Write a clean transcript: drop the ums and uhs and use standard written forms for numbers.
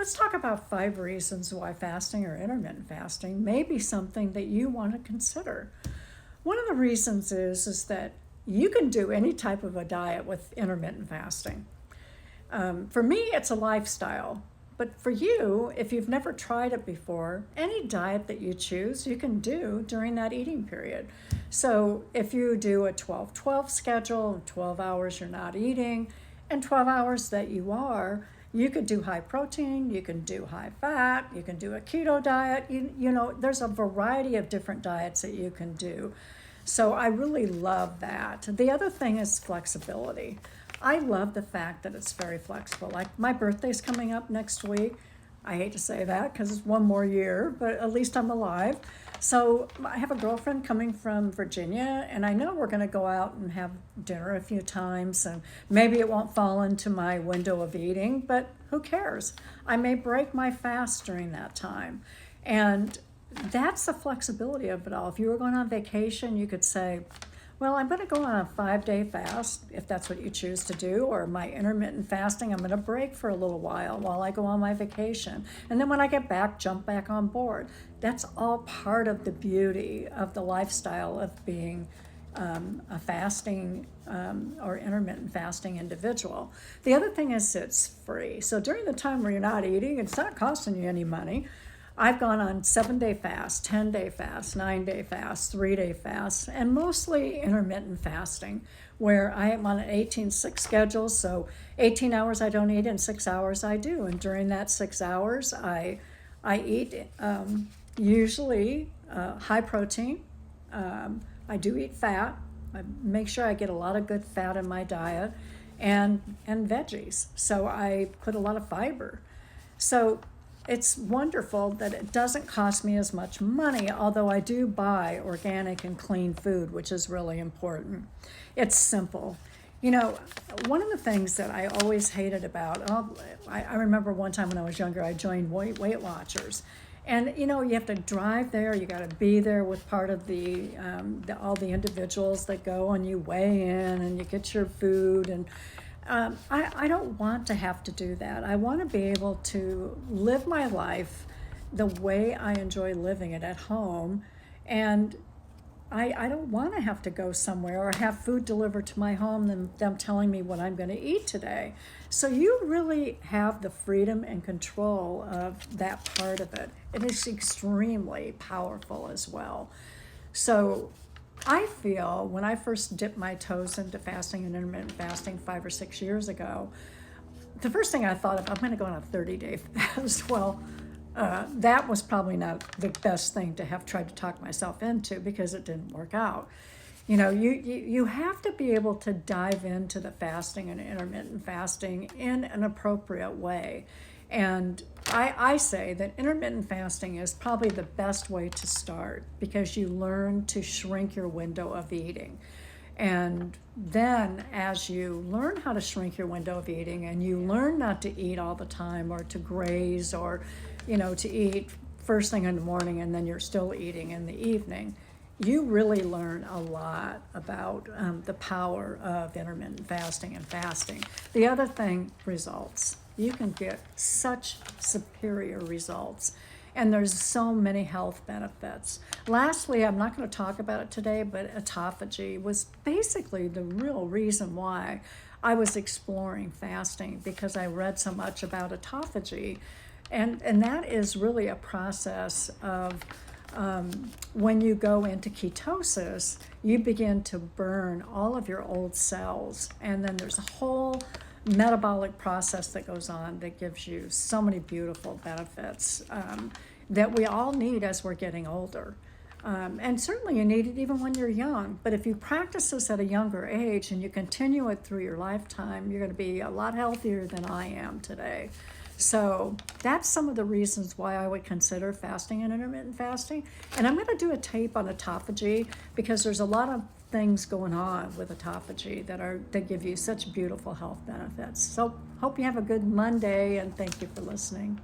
Let's talk about 5 reasons why fasting or intermittent fasting may be something that you want to consider. One of the reasons is that you can do any type of a diet with intermittent fasting. For me, it's a lifestyle. But for you, if you've never tried it before, any diet that you choose, you can do during that eating period. So if you do a 12-12 schedule, 12 hours you're not eating, and 12 hours that you are, you could do high protein, you can do high fat, you can do a keto diet. You know, there's a variety of different diets that you can do. So I really love that. The other thing is flexibility. I love the fact that it's very flexible. Like my birthday's coming up next week. I hate to say that because it's one more year, but at least I'm alive. So I have a girlfriend coming from Virginia, and I know we're going to go out and have dinner a few times, and maybe it won't fall into my window of eating, but who cares? I may break my fast during that time. And that's the flexibility of it all. If you were going on vacation, you could say, well, I'm going to go on a 5-day fast, if that's what you choose to do, or my intermittent fasting, I'm going to break for a little while I go on my vacation. And then when I get back, jump back on board. That's all part of the beauty of the lifestyle of being a fasting or intermittent fasting individual. The other thing is it's free. So during the time where you're not eating, it's not costing you any money. I've gone on 7-day fast, 10-day fast, 9-day fast, 3-day fast, and mostly intermittent fasting, where I am on an 18-6 schedule. So 18 hours I don't eat and 6 hours I do. And during that 6 hours, I eat usually high protein. I do eat fat. I make sure I get a lot of good fat in my diet, and veggies. So I put a lot of fiber. So it's wonderful that it doesn't cost me as much money, although I do buy organic and clean food, which is really important. It's simple. You know, one of the things that I always hated about, I remember one time when I was younger, I joined Weight Watchers. And, you know, you have to drive there, you got to be there with part of all the individuals that go, and you weigh in and you get your food. And I don't want to have to do that. I want to be able to live my life the way I enjoy living it at home. And I don't want to have to go somewhere or have food delivered to my home and them telling me what I'm going to eat today. So you really have the freedom and control of that part of it. It is extremely powerful as well. So I feel when I first dipped my toes into fasting and intermittent fasting 5 or 6 years ago, the first thing I thought of, I'm going to go on a 30-day fast. Well, that was probably not the best thing to have tried to talk myself into, because it didn't work out. You know, you have to be able to dive into the fasting and intermittent fasting in an appropriate way. And I say that intermittent fasting is probably the best way to start, because you learn to shrink your window of eating. And then as you learn how to shrink your window of eating, and you learn not to eat all the time, or to graze, or, you know, to eat first thing in the morning and then you're still eating in the evening, you really learn a lot about the power of intermittent fasting and fasting. The other thing, results. You can get such superior results, and there's so many health benefits. Lastly, I'm not going to talk about it today, but autophagy was basically the real reason why I was exploring fasting, because I read so much about autophagy, and that is really a process of when you go into ketosis, you begin to burn all of your old cells, and then there's a whole metabolic process that goes on that gives you so many beautiful benefits that we all need as we're getting older. And certainly you need it even when you're young. But if you practice this at a younger age and you continue it through your lifetime, you're going to be a lot healthier than I am today. So that's some of the reasons why I would consider fasting and intermittent fasting. And I'm going to do a tape on autophagy, because there's a lot of things going on with autophagy that give you such beautiful health benefits. So hope you have a good Monday, and thank you for listening.